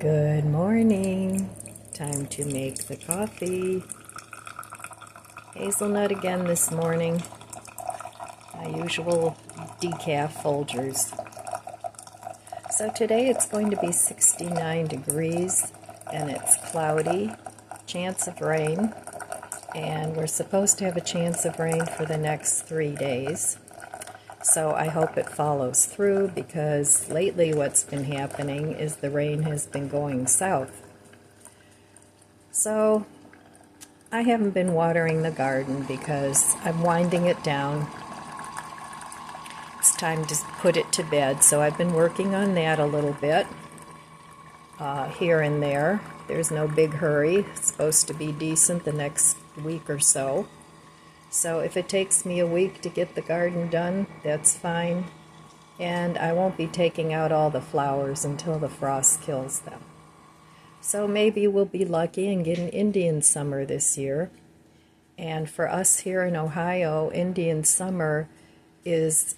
Good morning. Time to make the coffee. Hazelnut again this morning. My usual decaf Folgers. So today it's going to be 69 degrees and it's cloudy, chance of rain, and we're supposed to have a chance of rain for the next 3 days. So I hope it follows through, because lately what's been happening is the rain has been going south. So I haven't been watering the garden because I'm winding it down. It's time to put it to bed, so I've been working on that a little bit, here and there. There's no big hurry. It's supposed to be decent the next week or so. So if it takes me a week to get the garden done, that's fine. And I won't be taking out all the flowers until the frost kills them. So maybe we'll be lucky and get an Indian summer this year. And for us here in Ohio, Indian summer is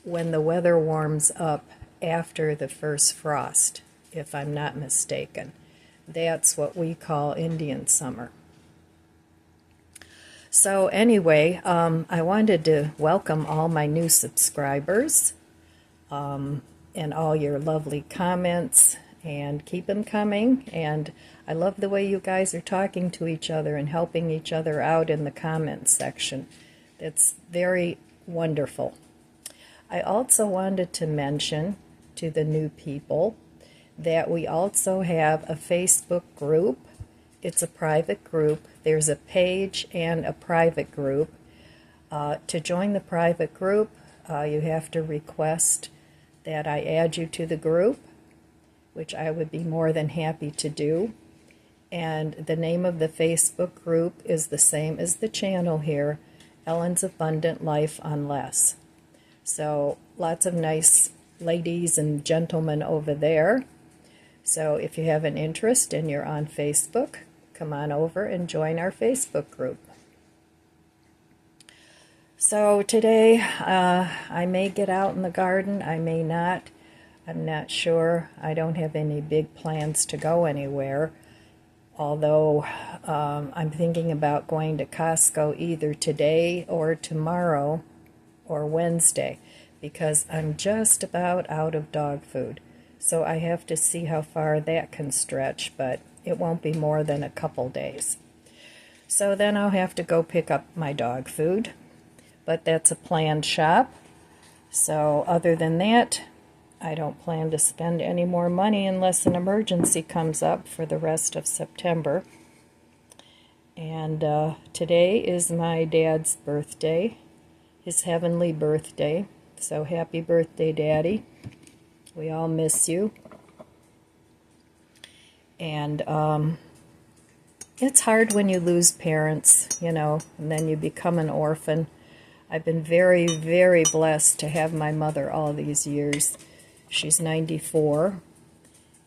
when the weather warms up after the first frost, if I'm not mistaken. That's what we call Indian summer. So anyway, I wanted to welcome all my new subscribers and all your lovely comments, and keep them coming. And I love the way you guys are talking to each other and helping each other out in the comments section. It's very wonderful. I also wanted to mention to the new people that we also have a Facebook group. It's a private group. There's a page and a private group. To join the private group, you have to request that I add you to the group, which I would be more than happy to do. And the name of the Facebook group is the same as the channel here, Ellen's Abundant Life on Less. So lots of nice ladies and gentlemen over there. So if you have an interest and you're on Facebook, come on over and join our Facebook group. So today I may get out in the garden, I may not. I'm not sure. I don't have any big plans to go anywhere, although I'm thinking about going to Costco either today or tomorrow or Wednesday, because I'm just about out of dog food. So I have to see how far that can stretch, but it won't be more than a couple days. So then I'll have to go pick up my dog food, but that's a planned shop. So other than that, I don't plan to spend any more money unless an emergency comes up for the rest of September. And today is my dad's birthday, his heavenly birthday. So happy birthday, Daddy. We all miss you. And it's hard when you lose parents, you know, and then you become an orphan. I've been very, very blessed to have my mother all these years. She's 94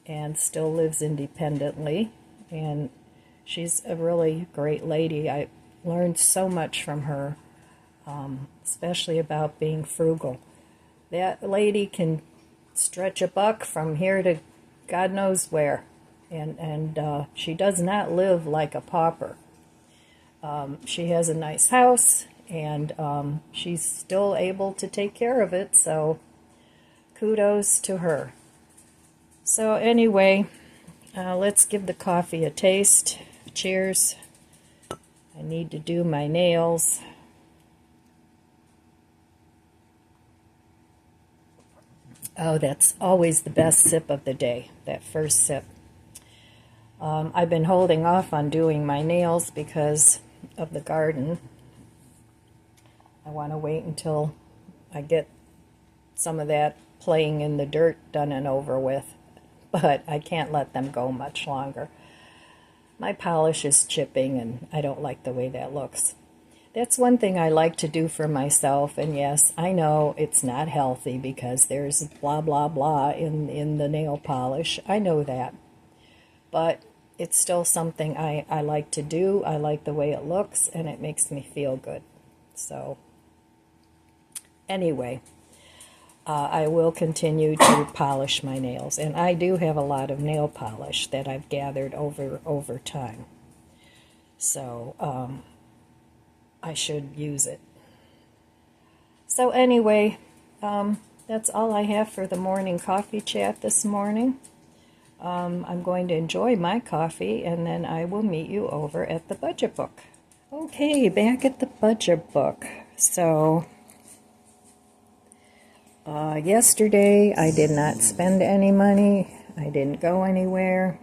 and still lives independently, and she's a really great lady. I learned so much from her, especially about being frugal. That lady can stretch a buck from here to God knows where. And she does not live like a pauper. She has a nice house, and she's still able to take care of it, so kudos to her. So anyway, let's give the coffee a taste. Cheers. I need to do my nails. Oh, that's always the best sip of the day, that first sip. I've been holding off on doing my nails because of the garden. I want to wait until I get some of that playing in the dirt done and over with, but I can't let them go much longer. My polish is chipping and I don't like the way that looks. That's one thing I like to do for myself, and yes, I know it's not healthy because there's blah blah blah in the nail polish. I know that. But it's still something I like to do. I like the way it looks, and it makes me feel good. So, anyway, I will continue to polish my nails. And I do have a lot of nail polish that I've gathered over time. So I should use it. So anyway, that's all I have for the morning coffee chat this morning. I'm going to enjoy my coffee, and then I will meet you over at the budget book. Okay, back at the budget book. So, yesterday I did not spend any money. I didn't go anywhere.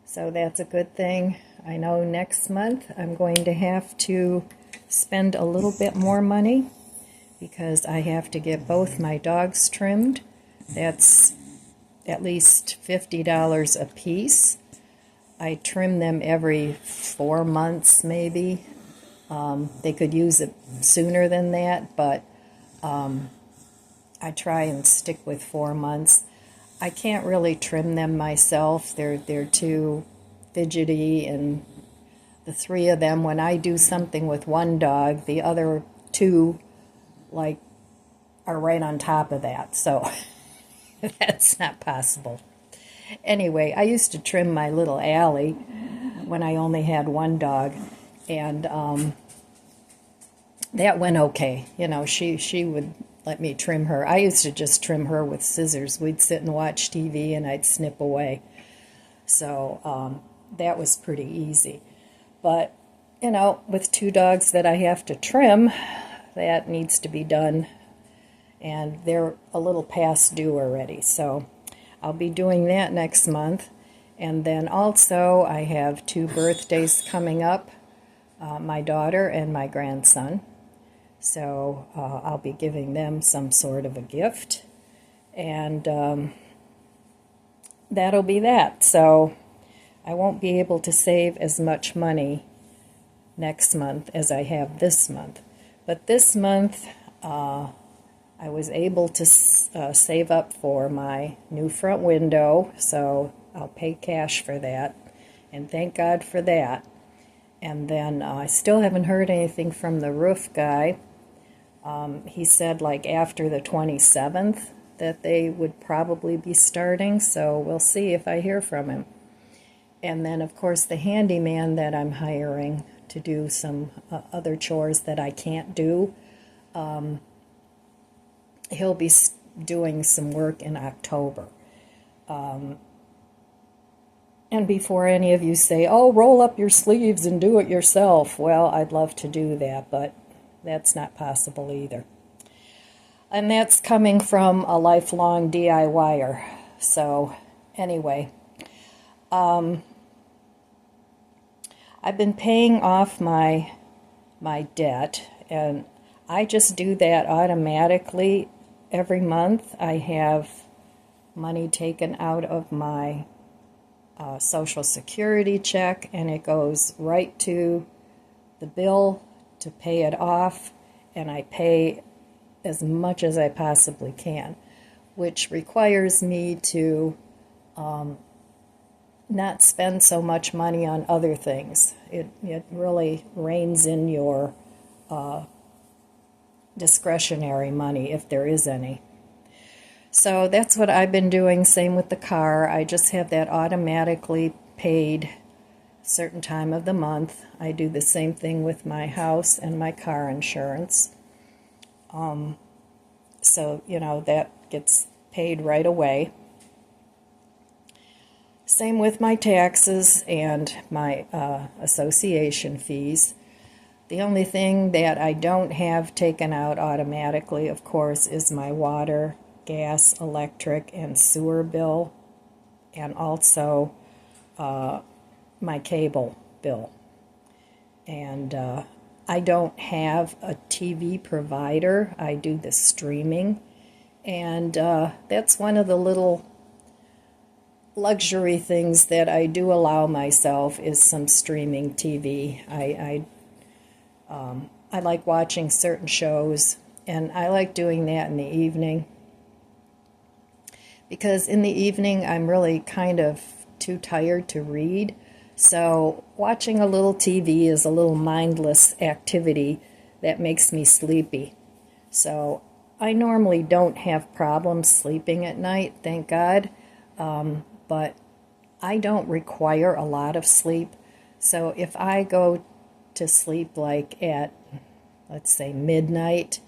So that's a good thing. I know next month I'm going to have to spend a little bit more money because I have to get both my dogs trimmed. That's at least $50 a piece. I trim them every 4 months maybe. They could use it sooner than that, but I try and stick with 4 months. I can't really trim them myself. They're too fidgety, and the 3 of them, when I do something with one dog, the other 2 are right on top of that. So that's not possible. Anyway, I used to trim my little Allie when I only had one dog, and that went okay. You know, she would let me trim her. I used to just trim her with scissors. We'd sit and watch TV, and I'd snip away. So that was pretty easy. But, you know, with 2 dogs that I have to trim, that needs to be done. And they're a little past due already, so I'll be doing that next month. And then also I have 2 birthdays coming up, my daughter and my grandson. So I'll be giving them some sort of a gift, and that'll be that. So I won't be able to save as much money next month as I have this month. But this month, I was able to save up for my new front window, so I'll pay cash for that, and thank God for that. And then I still haven't heard anything from the roof guy. He said like after the 27th that they would probably be starting, so we'll see if I hear from him. And then, of course, the handyman that I'm hiring to do some other chores that I can't do, he'll be doing some work in October. And before any of you say, oh, roll up your sleeves and do it yourself, well, I'd love to do that, but that's not possible either. And that's coming from a lifelong DIYer. So anyway, I've been paying off my debt, and I just do that automatically. Every month I have money taken out of my Social Security check, and it goes right to the bill to pay it off, and I pay as much as I possibly can, which requires me to not spend so much money on other things. It really reins in your discretionary money, if there is any. So that's what I've been doing. Same with the car. I just have that automatically paid certain time of the month. I do the same thing with my house and my car insurance. So, you know, that gets paid right away. Same with my taxes and my association fees. The only thing that I don't have taken out automatically, of course, is my water, gas, electric, and sewer bill, and also my cable bill. And I don't have a TV provider. I do the streaming, and that's one of the little luxury things that I do allow myself is some streaming TV. I like watching certain shows, and I like doing that in the evening, because in the evening I'm really kind of too tired to read. So watching a little TV is a little mindless activity that makes me sleepy. So I normally don't have problems sleeping at night, thank God, but I don't require a lot of sleep. So if I go to sleep like at, let's say, midnight,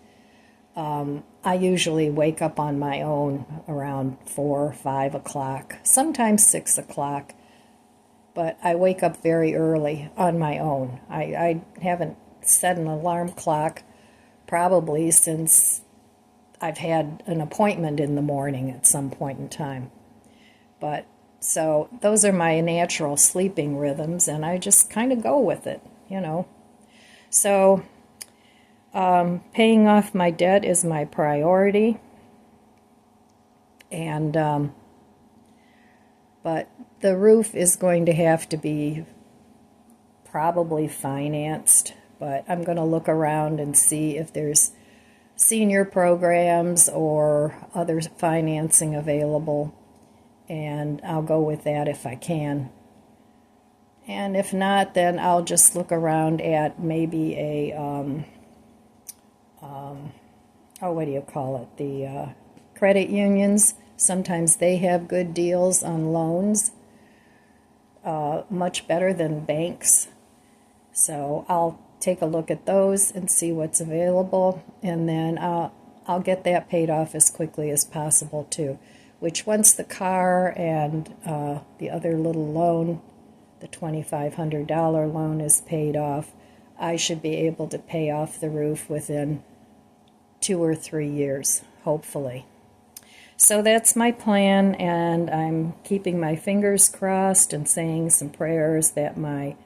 I usually wake up on my own around 4 or 5 o'clock, sometimes 6 o'clock, but I wake up very early on my own. I haven't set an alarm clock probably since I've had an appointment in the morning at some point in time. But so those are my natural sleeping rhythms, and I just kind of go with it, you know. So paying off my debt is my priority, and but the roof is going to have to be probably financed, but I'm going to look around and see if there's senior programs or other financing available, and I'll go with that if I can. And if not, then I'll just look around at maybe a what do you call it, the credit unions. Sometimes they have good deals on loans, much better than banks. So I'll take a look at those and see what's available, and then I'll get that paid off as quickly as possible too, which once the car and the other little loan, the $2,500 loan, is paid off, I should be able to pay off the roof within 2 or 3 years, hopefully. So that's my plan, and I'm keeping my fingers crossed and saying some prayers that my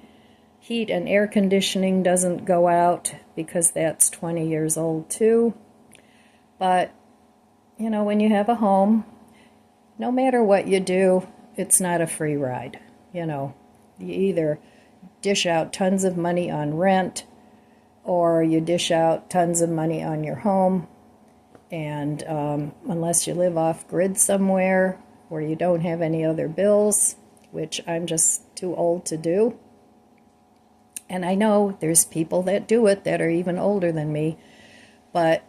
heat and air conditioning doesn't go out, because that's 20 years old too. But, you know, when you have a home, no matter what you do, it's not a free ride. You know, you either dish out tons of money on rent, or you dish out tons of money on your home, and unless you live off-grid somewhere where you don't have any other bills, which I'm just too old to do. And I know there's people that do it that are even older than me, but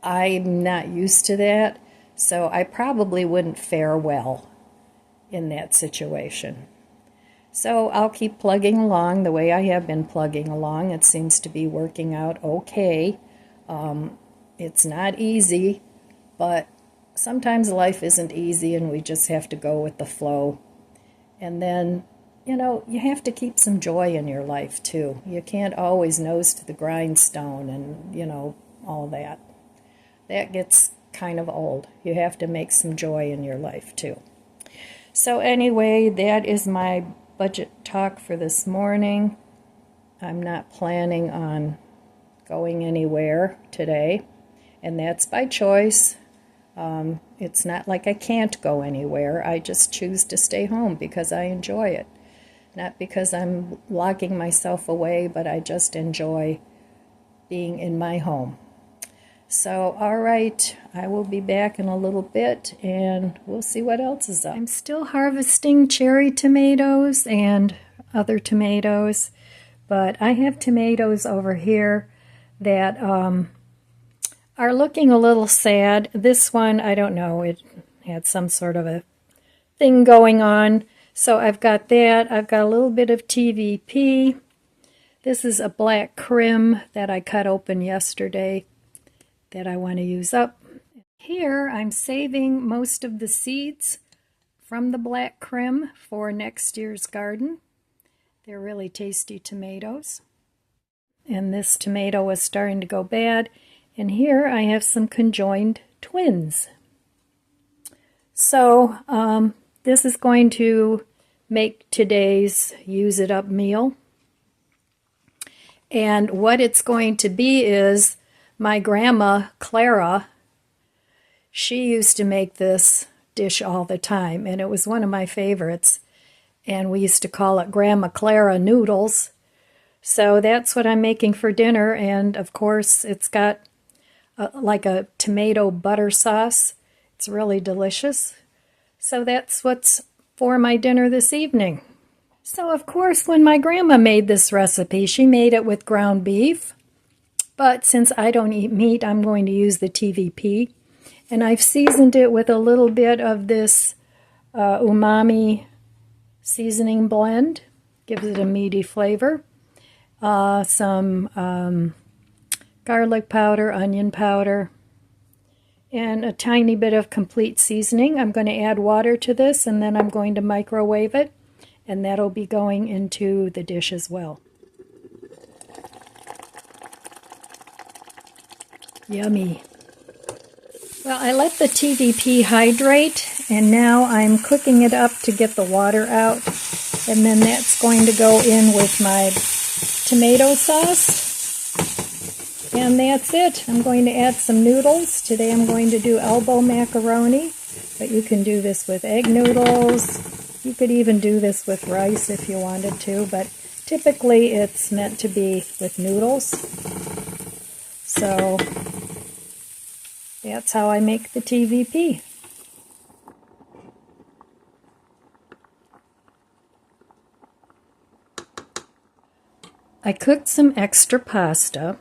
I'm not used to that, so I probably wouldn't fare well in that situation. So I'll keep plugging along the way I have been plugging along. It seems to be working out okay. It's not easy, but sometimes life isn't easy, and we just have to go with the flow. And then, you know, you have to keep some joy in your life too. You can't always nose to the grindstone and, you know, all that. That gets kind of old. You have to make some joy in your life too. So anyway, that is my budget talk for this morning. I'm not planning on going anywhere today, and that's by choice. It's not like I can't go anywhere. I just choose to stay home because I enjoy it. Not because I'm locking myself away, but I just enjoy being in my home. So, all right, I will be back in a little bit, and we'll see what else is up. I'm still harvesting cherry tomatoes and other tomatoes, but I have tomatoes over here that are looking a little sad. This one, I don't know, it had some sort of a thing going on. So I've got that. I've got a little bit of TVP. This is a black crim that I cut open yesterday that I want to use up. Here I'm saving most of the seeds from the black crim for next year's garden. They're really tasty tomatoes. And this tomato is starting to go bad. And here I have some conjoined twins. So this is going to make today's use it up meal. And what it's going to be is my grandma, Clara, she used to make this dish all the time, and it was one of my favorites. And we used to call it Grandma Clara noodles. So that's what I'm making for dinner, and of course it's got like a tomato butter sauce. It's really delicious. So that's what's for my dinner this evening. So of course when my grandma made this recipe, she made it with ground beef. But since I don't eat meat, I'm going to use the TVP. And I've seasoned it with a little bit of this umami seasoning blend. Gives it a meaty flavor. Some garlic powder, onion powder, and a tiny bit of complete seasoning. I'm going to add water to this, and then I'm going to microwave it, and that'll be going into the dish as well. Yummy. Well, I let the TVP hydrate, and now I'm cooking it up to get the water out, and then that's going to go in with my tomato sauce. And that's it. I'm going to add some noodles. Today I'm going to do elbow macaroni, but you can do this with egg noodles. You could even do this with rice if you wanted to, but typically it's meant to be with noodles. So that's how I make the TVP. I cooked some extra pasta.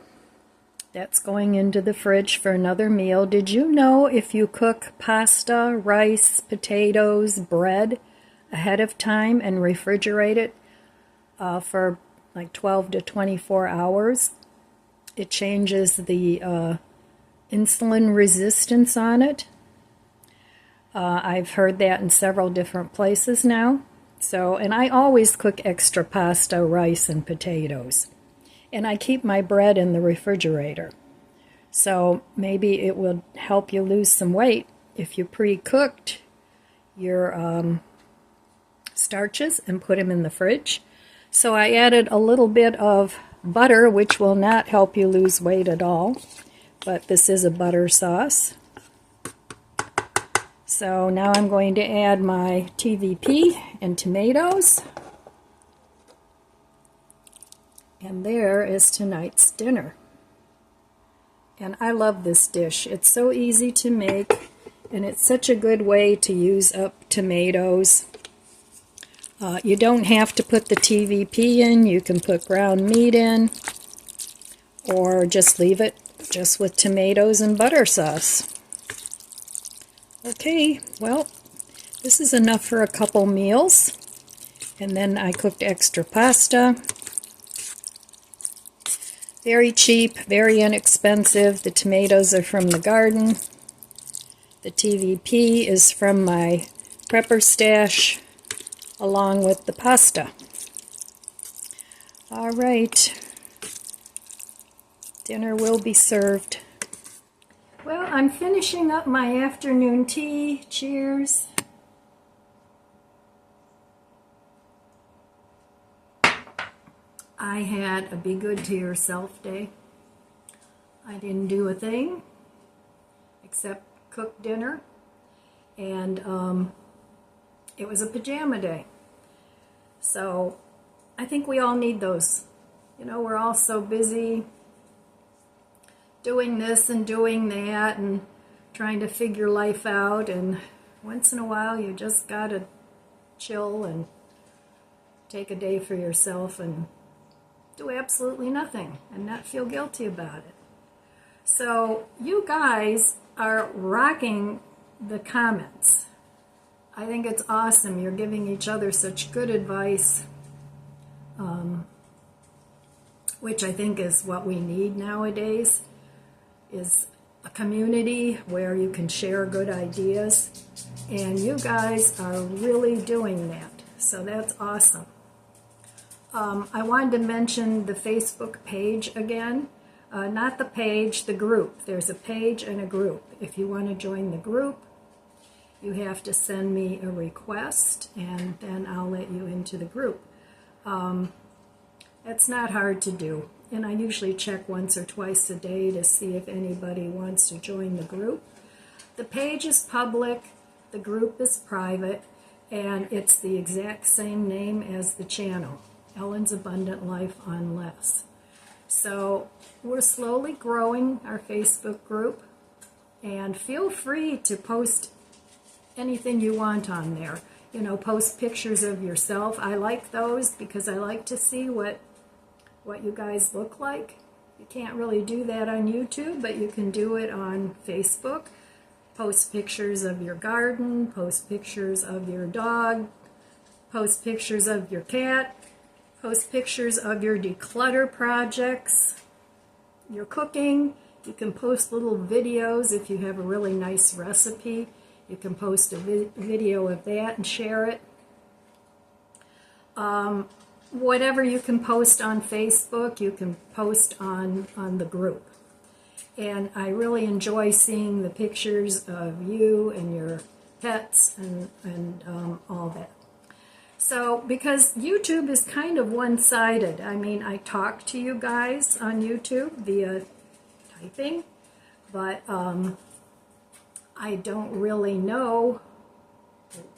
That's going into the fridge for another meal. Did you know if you cook pasta, rice, potatoes, bread ahead of time and refrigerate it for like 12 to 24 hours, it changes the insulin resistance on it? I've heard that in several different places now. So, and I always cook extra pasta, rice, and potatoes. And I keep my bread in the refrigerator. So maybe it will help you lose some weight if you pre-cooked your starches and put them in the fridge. So I added a little bit of butter, which will not help you lose weight at all. But this is a butter sauce. So now I'm going to add my TVP and tomatoes. And there is tonight's dinner. And I love this dish. It's so easy to make, and it's such a good way to use up tomatoes. You don't have to put the TVP in. You can put ground meat in, or just leave it just with tomatoes and butter sauce. Okay, well, this is enough for a couple meals. And then I cooked extra pasta. Very cheap, very inexpensive. The tomatoes are from the garden. The TVP is from my prepper stash, along with the pasta. All right. Dinner will be served. Well, I'm finishing up my afternoon tea. Cheers. I had a be good to yourself day. I didn't do a thing except cook dinner, and it was a pajama day. So I think we all need those. You know, we're all so busy doing this and doing that and trying to figure life out, and once in a while you just gotta chill and take a day for yourself and do absolutely nothing and not feel guilty about it. So you guys are rocking the comments. I think it's awesome. You're giving each other such good advice, which I think is what we need nowadays, is a community where you can share good ideas, and you guys are really doing that. So that's awesome. I wanted to mention the Facebook page again. Not the page, the group. There's a page and a group. If you want to join the group, you have to send me a request, and then I'll let you into the group. It's not hard to do, and I usually check once or twice a day to see if anybody wants to join the group. The page is public, the group is private, and it's the exact same name as the channel, Ellen's Abundant Life on Less. So we're slowly growing our Facebook group, and feel free to post anything you want on there. You know, post pictures of yourself. I like those because I like to see what you guys look like. You can't really do that on YouTube, but you can do it on Facebook. Post pictures of your garden, post pictures of your dog, post pictures of your cat, post pictures of your declutter projects, your cooking. You can post little videos if you have a really nice recipe. You can post a video of that and share it. Whatever you can post on Facebook, you can post on the group. And I really enjoy seeing the pictures of you and your pets and all that. So, because YouTube is kind of one-sided. I mean, I talk to you guys on YouTube via typing, but I don't really know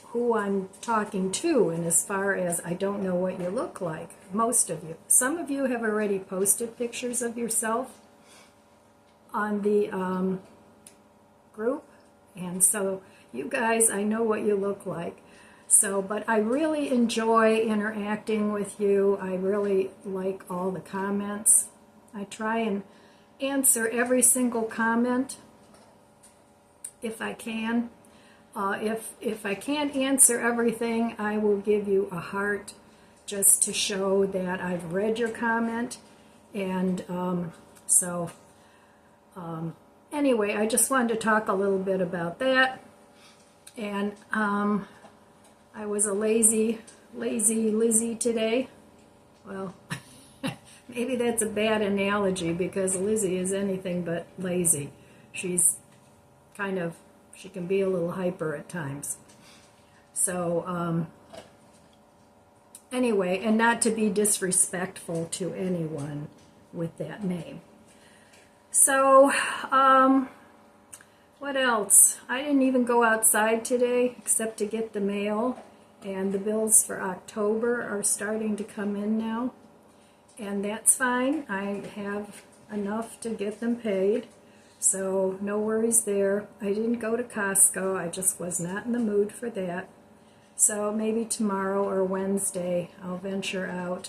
who I'm talking to, and as far as I don't know what you look like, most of you. Some of you have already posted pictures of yourself on the group, and so you guys, I know what you look like. So, but I really enjoy interacting with you. I really like all the comments. I try and answer every single comment if I can. If I can't answer everything, I will give you a heart just to show that I've read your comment. And anyway, I just wanted to talk a little bit about that. And I was a lazy Lizzie today. Well, maybe that's a bad analogy because Lizzie is anything but lazy. She's kind of, she can be a little hyper at times. So anyway, and not to be disrespectful to anyone with that name. So what else? I didn't even go outside today except to get the mail, and the bills for October are starting to come in now, and that's fine. I have enough to get them paid, so no worries there. I didn't go to Costco. I just was not in the mood for that. So maybe tomorrow or Wednesday I'll venture out,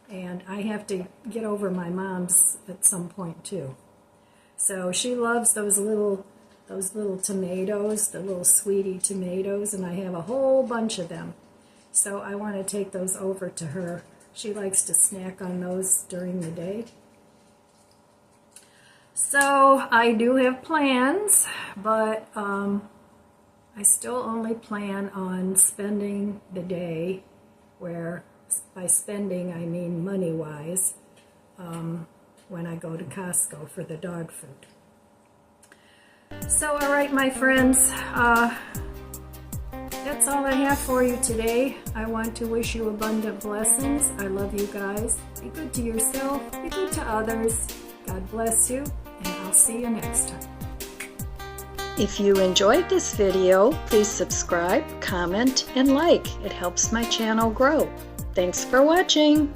and I have to get over my mom's at some point too. So she loves those little tomatoes, the little sweetie tomatoes, and I have a whole bunch of them. So I want to take those over to her. She likes to snack on those during the day. So I do have plans, but I still only plan on spending the day, where by spending I mean money-wise, when I go to Costco for the dog food. So, all right, my friends, that's all I have for you today. I want to wish you abundant blessings. I love you guys. Be good to yourself. Be good to others. God bless you, and I'll see you next time. If you enjoyed this video, please subscribe, comment, and like. It helps my channel grow. Thanks for watching.